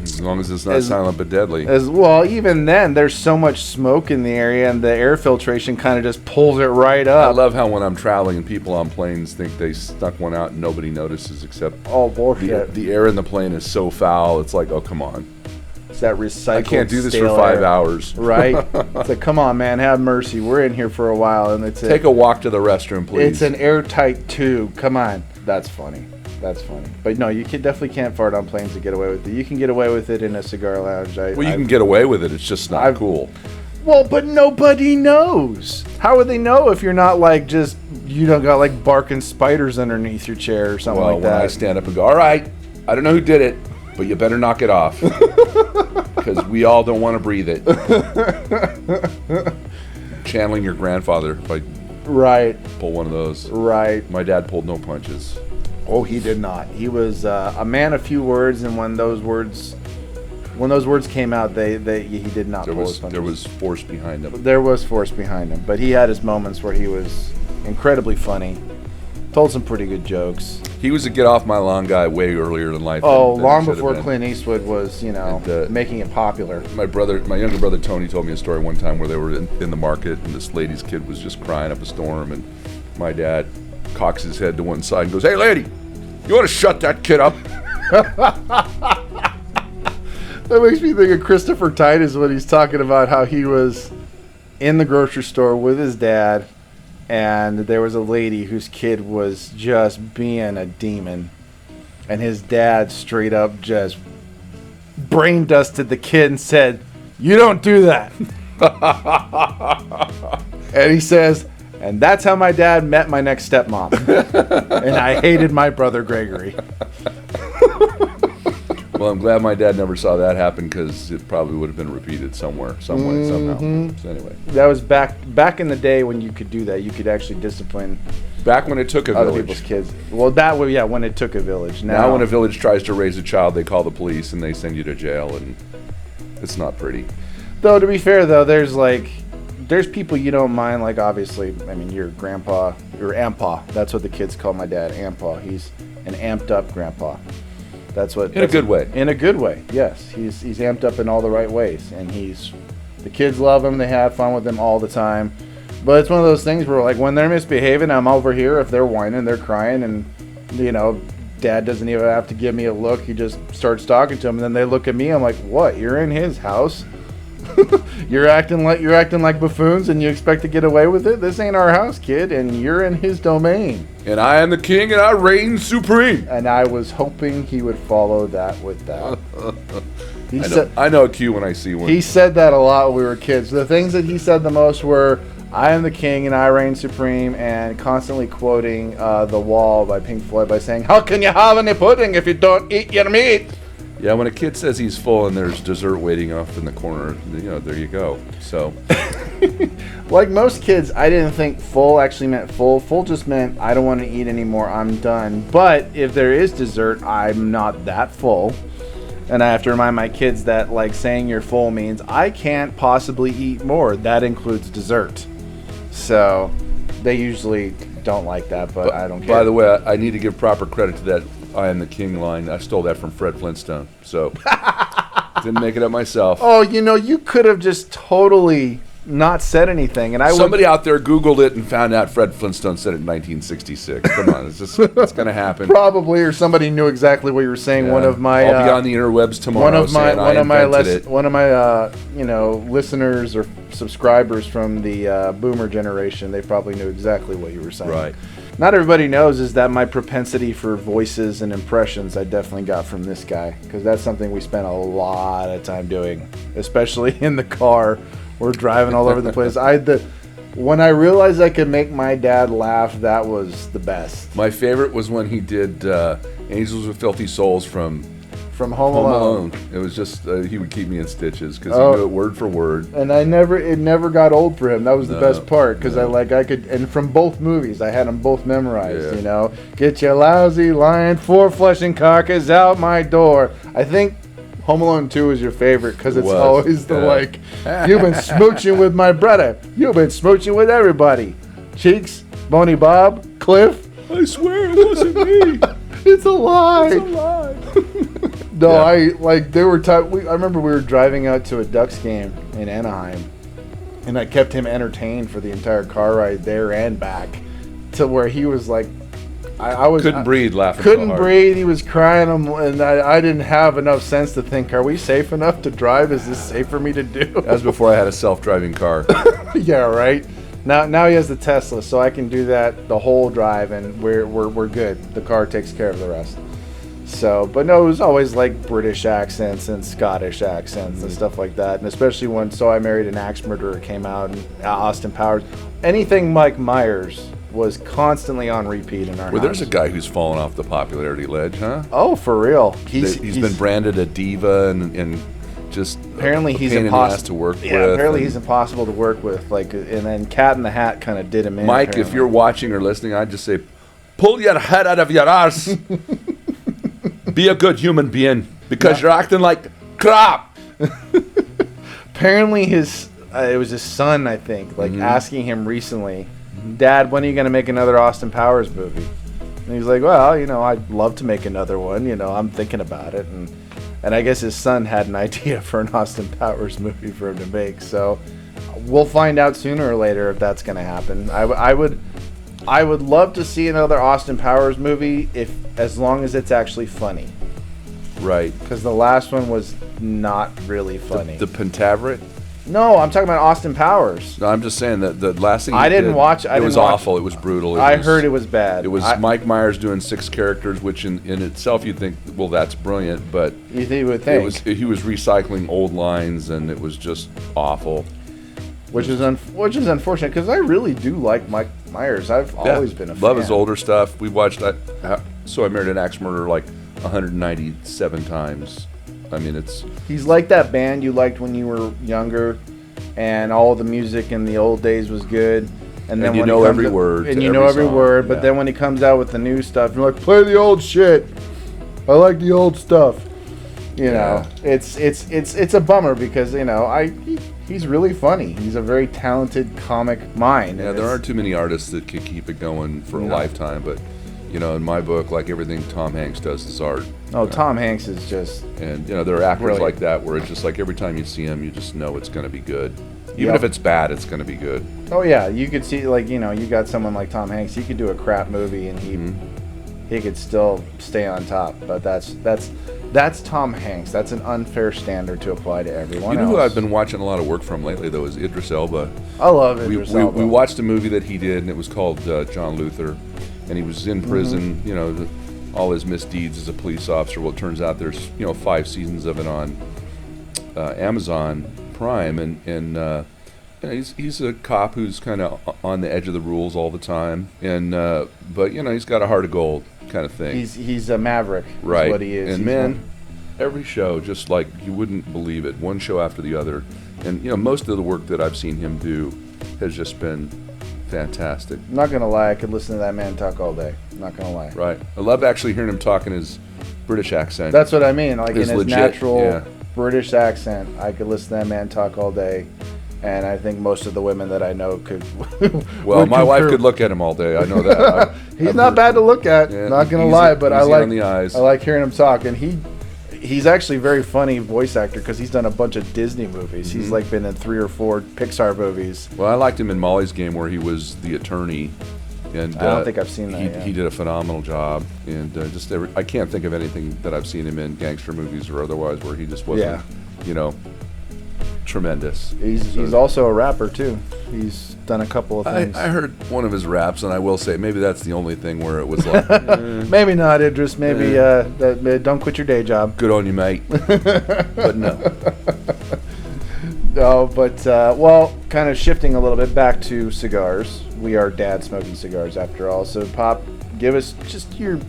as long as it's not silent but deadly. Even then, there's so much smoke in the area, and the air filtration kind of just pulls it right up. I love how when I'm traveling and people on planes think they stuck one out and nobody notices except bullshit. The air in the plane is so foul. It's like, oh, come on. It's that recycled. I can't do this for 5 hours. Right? It's like, come on, man, have mercy. We're in here for a while, and take a walk to the restroom, please. It's an airtight tube. Come on. That's funny. But no, you definitely can't fart on planes and get away with it. You can get away with it in a cigar lounge. You can get away with it. It's just not cool. Well, but nobody knows. How would they know if you're not got barking spiders underneath your chair or something like that? Well, when I stand up and go, all right, I don't know who did it, but you better knock it off. Because we all don't want to breathe it. Channeling your grandfather if I pull one of those. Right. My dad pulled no punches. Oh, he did not. He was a man of few words, and when those words came out, he did not pull his punches. There was force behind him. There was force behind him, but he had his moments where he was incredibly funny. Told some pretty good jokes. He was a get off my lawn guy way earlier in life. Oh, than long he should before have been. Clint Eastwood was, making it popular. My younger brother Tony told me a story one time where they were in the market and this lady's kid was just crying up a storm, and my dad cocks his head to one side and goes, "Hey, lady, you want to shut that kid up?" That makes me think of Christopher Titus when he's talking about how he was in the grocery store with his dad, and there was a lady whose kid was just being a demon, and his dad straight up just brain dusted the kid and said, "You don't do that." And he says, "And that's how my dad met my next stepmom." And I hated my brother Gregory. Well, I'm glad my dad never saw that happen, because it probably would have been repeated somewhere, some way, somehow. So anyway, that was back in the day when you could do that. You could actually discipline back when it took a other village. people's kids. Well, that way, yeah, when it took a village. Now when a village tries to raise a child, they call the police and they send you to jail, and it's not pretty. Though, to be fair, though, there's people you don't mind. Like, obviously, I mean, your grandpa, your ampaw. That's what the kids call my dad, ampaw. He's an amped up grandpa. That's what. In a good way. In a good way, yes. He's amped up in all the right ways, and the kids love him. They have fun with him all the time. But it's one of those things where, like, when they're misbehaving, I'm over here. If they're whining, they're crying, and Dad doesn't even have to give me a look. He just starts talking to them, and then they look at me. I'm like, "What? You're in his house? You're acting like buffoons, and you expect to get away with it? This ain't our house, kid, and you're in his domain." And I am the king, and I reign supreme. And I was hoping he would follow that with that. I know a cue when I see one. He said that a lot when we were kids. The things that he said the most were, "I am the king and I reign supreme," and constantly quoting The Wall by Pink Floyd by saying, "How can you have any pudding if you don't eat your meat?" Yeah, when a kid says he's full and there's dessert waiting off in the corner, there you go. So, like most kids, I didn't think full actually meant full. Full just meant I don't want to eat anymore, I'm done. But if there is dessert, I'm not that full. And I have to remind my kids that, like, saying you're full means I can't possibly eat more. That includes dessert. So they usually don't like that, but I don't care. By the way, I need to give proper credit to that "I am the king" line. I stole that from Fred Flintstone, so didn't make it up myself. Oh, you could have just totally not said anything, and somebody out there Googled it and found out Fred Flintstone said it in 1966. Come on, it's going to happen. Probably, or somebody knew exactly what you were saying. Yeah. One of my I'll be on the interwebs tomorrow. One of my listeners or subscribers from the Boomer generation. They probably knew exactly what you were saying. Right. Not everybody knows is that my propensity for voices and impressions I definitely got from this guy, because that's something we spent a lot of time doing, especially in the car. We're driving all over the place. When I realized I could make my dad laugh, that was the best. My favorite was when he did Angels with Filthy Souls from Home Alone. It was just he would keep me in stitches because he knew it word for word. And it never got old for him. That was the best part, because I could, and from both movies I had them both memorized. Yeah. Get your lousy lion, four flesh and carcass out my door. I think Home Alone 2 is your favorite because it's always the you've been smooching with my brother. You've been smooching with everybody. Cheeks, Boney Bob, Cliff. I swear it wasn't me. It's a lie. It's a lie. No, I remember we were driving out to a Ducks game in Anaheim, and I kept him entertained for the entire car ride there and back, to where he was like, couldn't breathe laughing. Couldn't breathe. He was crying, and I didn't have enough sense to think, are we safe enough to drive? Is this safe for me to do? That was before I had a self-driving car. Yeah, right. Now he has the Tesla, so I can do that the whole drive, and we're good. The car takes care of the rest. So, but no, it was always like British accents and Scottish accents and stuff like that, and especially when So I Married an Axe Murderer came out, and Austin Powers, anything Mike Myers was constantly on repeat in our house. There's a guy who's fallen off the popularity ledge, huh? Oh, for real. He's been branded a diva and just apparently he's impossible to work with. Yeah, apparently he's impossible to work with. And then Cat in the Hat kind of did him in. Mike, if you're watching or listening, I'd just say, pull your head out of your arse. Be a good human being, because you're acting like crap. Apparently it was his son, I think, asking him recently, Dad, when are you going to make another Austin Powers movie? And he's like, well, I'd love to make another one. I'm thinking about it. And I guess his son had an idea for an Austin Powers movie for him to make. So we'll find out sooner or later if that's going to happen. I would love to see another Austin Powers movie as long as it's actually funny. Right. Because the last one was not really funny. The Pentaveret? No, I'm talking about Austin Powers. No, I'm just saying that the last thing I didn't watch. It was awful. It was brutal. I heard it was bad. It was Mike Myers doing 6 characters, which in itself you'd think, well, that's brilliant, but you would think he was recycling old lines, and it was just awful. Which is unfortunate because I really do like Mike Myers. I've always been a fan. Love his older stuff. We watched So I Married an Axe Murderer like 197 times. I mean, he's like that band you liked when you were younger, and all the music in the old days was good. And then you know every word. And you know every word, but then when he comes out with the new stuff, you're like, play the old shit. I like the old stuff. It's a bummer because he's really funny. He's a very talented comic mind. Yeah, there aren't too many artists that could keep it going for a lifetime, but in my book, like everything Tom Hanks does is art. Oh, Tom Hanks is just... And, there are actors brilliant. like that where it's just like every time you see him, you just know it's going to be good. Even if it's bad, it's going to be good. Oh, yeah. You could see, you got someone like Tom Hanks. He could do a crap movie and he could still stay on top. But that's Tom Hanks. That's an unfair standard to apply to everyone else. Who I've been watching a lot of work from lately, though, is Idris Elba. I love Idris Elba. We watched a movie that he did, and it was called John Luther. And he was in prison, all his misdeeds as a police officer. Well, it turns out there's 5 seasons of it on Amazon Prime, and he's a cop who's kind of on the edge of the rules all the time, and but he's got a heart of gold kind of thing. He's a maverick, right? Is what he is. And man, every show, just like you wouldn't believe it, one show after the other, and most of the work that I've seen him do has just been fantastic. I'm not gonna lie, I could listen to that man talk all day. I'm not gonna lie. Right. I love actually hearing him talk in his British accent. That's what I mean. Like in his legit, natural British accent, I could listen to that man talk all day. And I think most of the women that I know could. Well, my wife could look at him all day. I know that. He's not bad to look at. Yeah, not gonna lie, but I like on the eyes. I like hearing him talk, and he's actually a very funny voice actor because he's done a bunch of Disney movies. He's like been in 3 or 4 Pixar movies. Well, I liked him in Molly's Game where he was the attorney, and I don't think I've seen that. He did a phenomenal job, and I can't think of anything that I've seen him in gangster movies or otherwise where he just wasn't, tremendous. He's also a rapper too. He's done a couple of things. I heard one of his raps, and I will say maybe that's the only thing where it was like maybe not, Idris. Maybe don't quit your day job. Good on you, mate. But no. No, but kind of shifting a little bit back to cigars. We are Dad Smoking Cigars after all. So, Pop, give us just your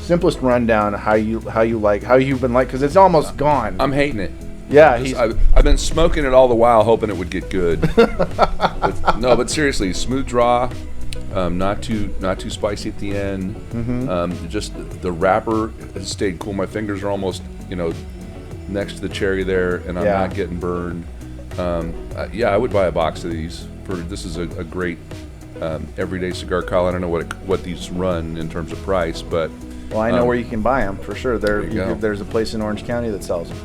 simplest rundown of how you've been like, because it's almost gone. I'm hating it. Yeah, I've been smoking it all the while, hoping it would get good. But seriously, smooth draw, not too spicy at the end. Just the wrapper has stayed cool. My fingers are almost next to the cherry there, and I'm not getting burned. I would buy a box of these. This is a great everyday cigar, Kyle. I don't know what these run in terms of price, but I know where you can buy them for sure. There's a place in Orange County that sells them.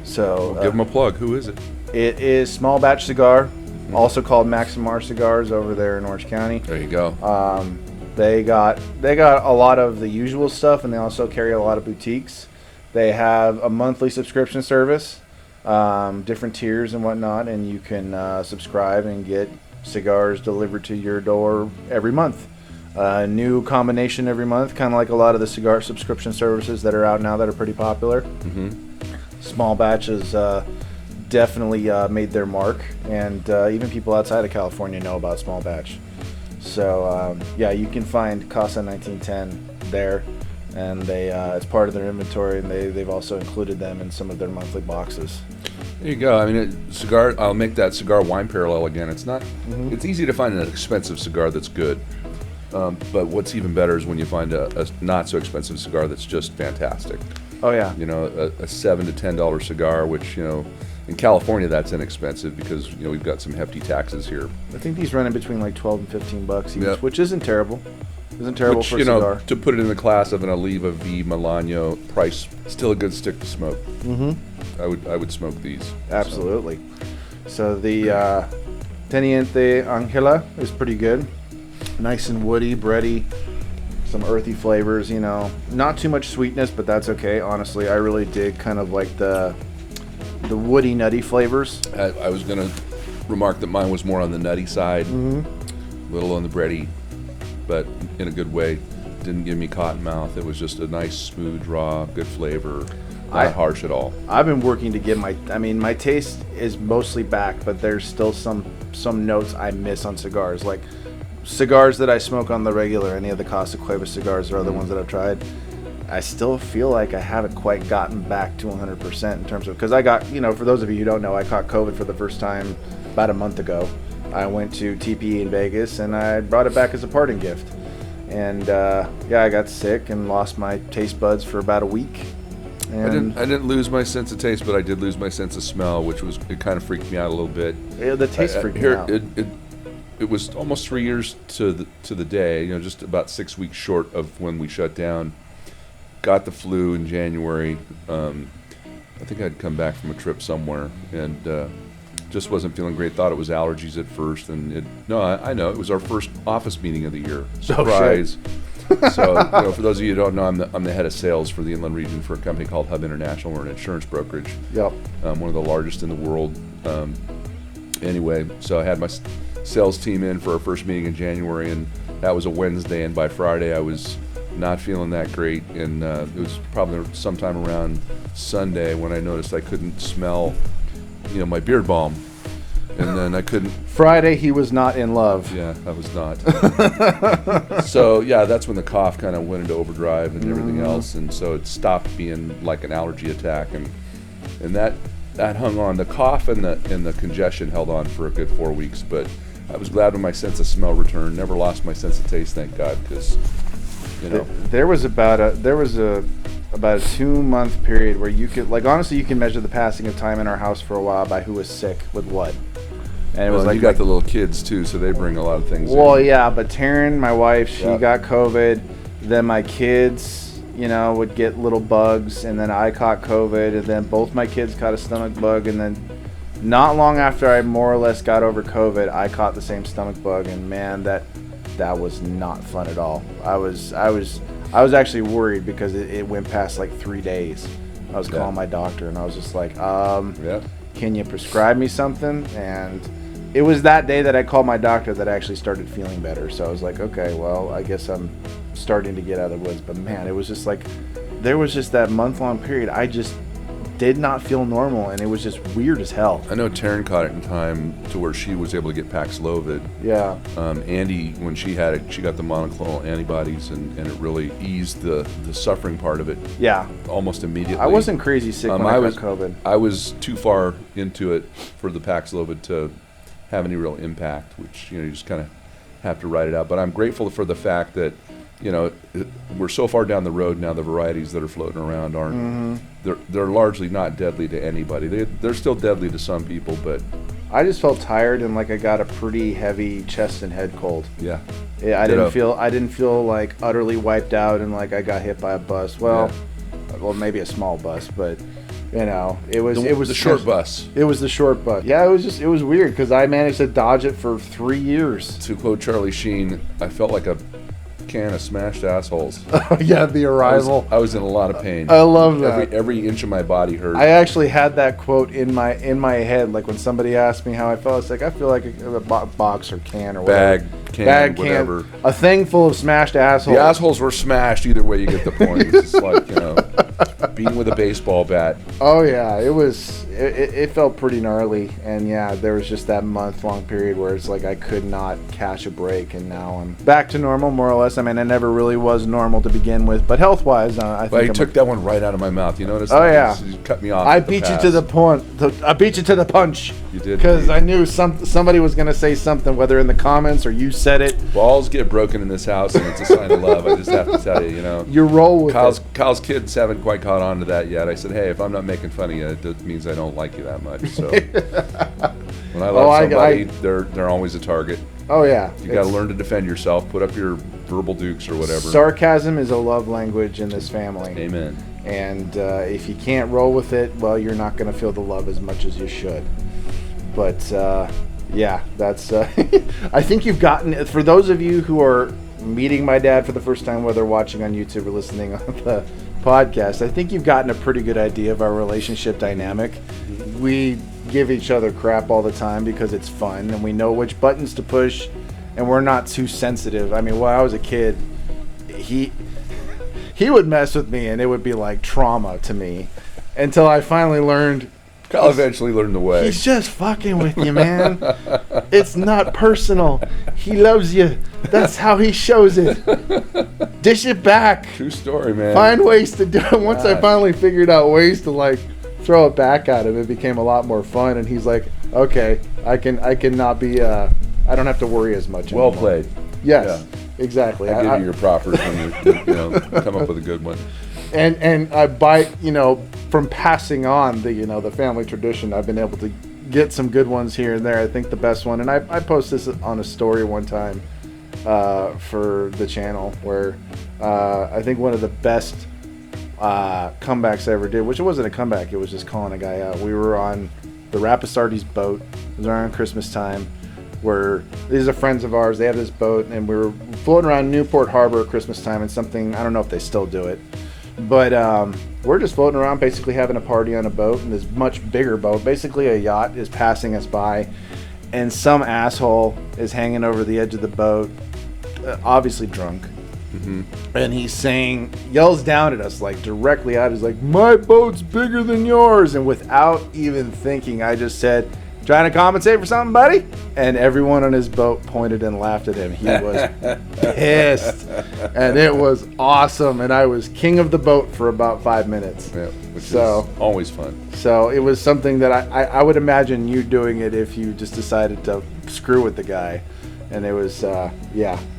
So give them a plug. Who is it? It is Small Batch Cigar, also called Maximar Cigars over there in Orange County. There you go. They got a lot of the usual stuff, and they also carry a lot of boutiques. They have a monthly subscription service, different tiers and whatnot, and you can subscribe and get cigars delivered to your door every month. New combination every month, kind of like a lot of the cigar subscription services that are out now that are pretty popular. Small Batch has definitely made their mark, and even people outside of California know about Small Batch. So you can find Casa 1910 there, and it's part of their inventory, and they've also included them in some of their monthly boxes. There you go. I mean, cigar. I'll make that cigar wine parallel again. It's not. It's easy to find an expensive cigar that's good, but what's even better is when you find a not so expensive cigar that's just fantastic. Oh yeah. A $7 to $10 cigar, which in California that's inexpensive because we've got some hefty taxes here. I think these run in between like $12 and $15 each, which isn't terrible. Isn't terrible Which, for a cigar. to put it in the class of an Oliva V Milano price, still a good stick to smoke. I would smoke these. Absolutely. So the Teniente Angela is pretty good. Nice and woody, bready, some earthy flavors, Not too much sweetness, but that's okay. Honestly, I really dig kind of like the woody, nutty flavors. I was going to remark that mine was more on the nutty side, a little on the bready, but in a good way. Didn't give me cotton mouth. It was just a nice, smooth draw, good flavor, not harsh at all. I've been working to get my taste is mostly back, but there's still some notes I miss on cigars. Like cigars that I smoke on the regular, any of the Casa Cuevas cigars or other ones that I've tried, I still feel like I haven't quite gotten back to 100% in terms of, because I got, for those of you who don't know, I caught COVID for the first time about a month ago. I went to TPE in Vegas and I brought it back as a parting gift. And I got sick and lost my taste buds for about a week. And I didn't lose my sense of taste, but I did lose my sense of smell, it kind of freaked me out a little bit. Yeah, the taste freaked me out. It was almost 3 years to the day, just about 6 weeks short of when we shut down. Got the flu in January. I think I'd come back from a trip somewhere and just wasn't feeling great. Thought it was allergies at first, and I know it was our first office meeting of the year. Surprise! So for those of you who don't know, I'm the head of sales for the inland region for a company called Hub International. We're an insurance brokerage. Yep. One of the largest in the world. Anyway, so I had my sales team in for our first meeting in January, and that was a Wednesday, and by Friday I was not feeling that great, and it was probably sometime around Sunday when I noticed I couldn't smell my beard balm, and then I couldn't. Friday he was not in love. Yeah, I was not. So yeah, that's when the cough kind of went into overdrive and everything else, and so it stopped being like an allergy attack, and that hung on. The cough and the congestion held on for a good 4 weeks, but I was glad when my sense of smell returned. Never lost my sense of taste, thank God, because there was about a 2-month period where you could, honestly, you can measure the passing of time in our house for a while by who was sick with what. And it was you got the little kids too, so they bring a lot of things. Well, yeah, but Taryn, my wife, she got COVID. Then my kids, would get little bugs, and then I caught COVID, and then both my kids caught a stomach bug, and then not long after I more or less got over COVID, I caught the same stomach bug, and man, that was not fun at all. I was actually worried because it went past 3 days. I was calling my doctor, and I was just like, can you prescribe me something? And it was that day that I called my doctor that I actually started feeling better. So I was like, okay, well, I guess I'm starting to get out of the woods. But man, it was just there was just that month-long period. I just did not feel normal, and it was just weird as hell. I know Taryn caught it in time to where she was able to get Paxlovid. Yeah. Andy, when she had it, she got the monoclonal antibodies, and it really eased the suffering part of it. Yeah. Almost immediately. I wasn't crazy sick when I got COVID. I was too far into it for the Paxlovid to have any real impact, which you just kind of have to write it out. But I'm grateful for the fact that we're so far down the road now. The varieties that are floating around aren't. They're largely not deadly to anybody. They're still deadly to some people, but I just felt tired and like I got a pretty heavy chest and head cold. Yeah. I didn't feel like utterly wiped out and like I got hit by a bus. Well, maybe a small bus, but it was the short bus. It was the short bus. Yeah, it was weird because I managed to dodge it for 3 years. To quote Charlie Sheen, I felt like a can of smashed assholes. Yeah, the arrival. I was in a lot of pain. I love that. Every inch of my body hurt. I actually had that quote in my head, like when somebody asked me how I felt. It's like I feel like a box or can or whatever. Bag, whatever. A thing full of smashed assholes. The assholes were smashed. Either way, you get the point. It's like beating with a baseball bat. Oh yeah, it felt pretty gnarly, and yeah, there was just that month-long period where it's like I could not catch a break, and now I'm back to normal, more or less. I mean, I never really was normal to begin with, but health-wise, I think. Well, you took that one right out of my mouth. You notice? Oh yeah, you cut me off. I beat you to the point. I beat you to the punch. You did, because I knew somebody was going to say something, whether in the comments or you said it. Balls get broken in this house, and it's a sign of love. I just have to tell you, You roll with it. Kyle's kids haven't quite caught on to that yet. I said, hey, if I'm not making fun of you, it means I don't like you that much. So when I love somebody, they're always a target. Oh yeah, You got to learn to defend yourself. Put up your verbal dukes or whatever. Sarcasm is a love language in this family. Amen. And if you can't roll with it, well, you're not going to feel the love as much as you should. But yeah, that's. I think you've gotten. For those of you who are meeting my dad for the first time, whether watching on YouTube or listening on the podcast, I think you've gotten a pretty good idea of our relationship dynamic. We give each other crap all the time because it's fun, and we know which buttons to push, and we're not too sensitive. I mean, when I was a kid, he would mess with me, and it would be like trauma to me until I finally learned. Kyle eventually learned the way. He's just fucking with you, man. It's not personal. He loves you. That's how he shows it. Dish it back. True story, man. Find ways to do it. Once I finally figured out ways to like throw it back at him, it became a lot more fun. And he's like, okay, I can not be. I don't have to worry as much. Well anymore. played. Yes, exactly. I give you your propers when you come up with a good one. And I from passing on the family tradition, I've been able to get some good ones here and there. I think the best one, and I posted this on a story one time for the channel, where I think one of the best comebacks I ever did, which it wasn't a comeback, it was just calling a guy out. We were on the Rapisardi's boat. It was around Christmas time, where these are friends of ours. They have this boat, and we were floating around Newport Harbor at Christmas time, and something, I don't know if they still do it, but we're just floating around basically having a party on a boat, and this much bigger boat, basically a yacht, is passing us by, and some asshole is hanging over the edge of the boat, obviously drunk. Mm-hmm. And he's yells down at us, like directly out. He's like, "My boat's bigger than yours." And without even thinking, I just said, "Trying to compensate for something, buddy?" And everyone on his boat pointed and laughed at him. He was pissed. And it was awesome. And I was king of the boat for about 5 minutes. Yeah, which is always fun. So it was something that I would imagine you doing it if you just decided to screw with the guy. And it was,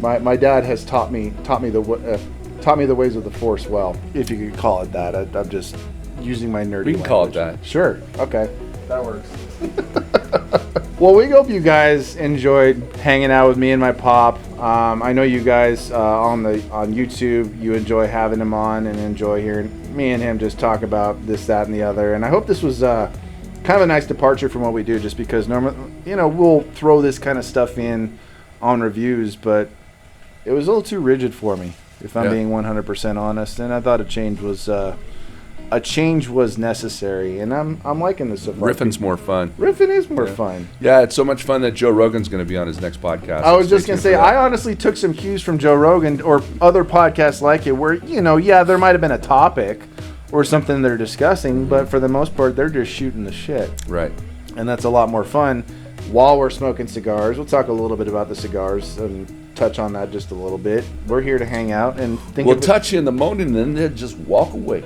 my dad has taught me the ways of the Force well, if you could call it that. I'm just using my nerdy We can language. call it that. Sure. Okay. That works. Well, we hope you guys enjoyed hanging out with me and my pop. I know you guys on YouTube, you enjoy having him on and enjoy hearing me and him just talk about this, that, and the other. And I hope this was kind of a nice departure from what we do, just because normally, we'll throw this kind of stuff in on reviews, but it was a little too rigid for me, if I'm being 100% honest. And I thought a change was necessary, and I'm liking this so far. Riffin's more fun. Riffin is more fun. Yeah, it's so much fun that Joe Rogan's going to be on his next podcast. I was just going to say, I honestly took some cues from Joe Rogan or other podcasts like it, where there might have been a topic or something they're discussing, but for the most part, they're just shooting the shit. Right. And that's a lot more fun. While we're smoking cigars, we'll talk a little bit about the cigars and touch on that just a little bit. We're here to hang out and think. We'll touch you in the morning and then just walk away.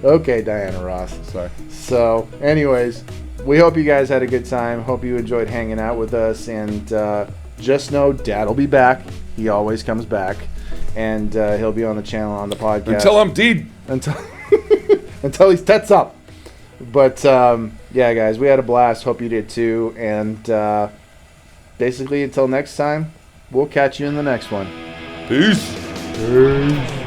Okay, Diana Ross. Sorry. So, anyways, we hope you guys had a good time. Hope you enjoyed hanging out with us. And just know Dad will be back. He always comes back. And he'll be on the channel, on the podcast. Until I'm deed. Until he's tets up. But, yeah, guys, we had a blast. Hope you did too. And basically, until next time, we'll catch you in the next one. Peace. Peace.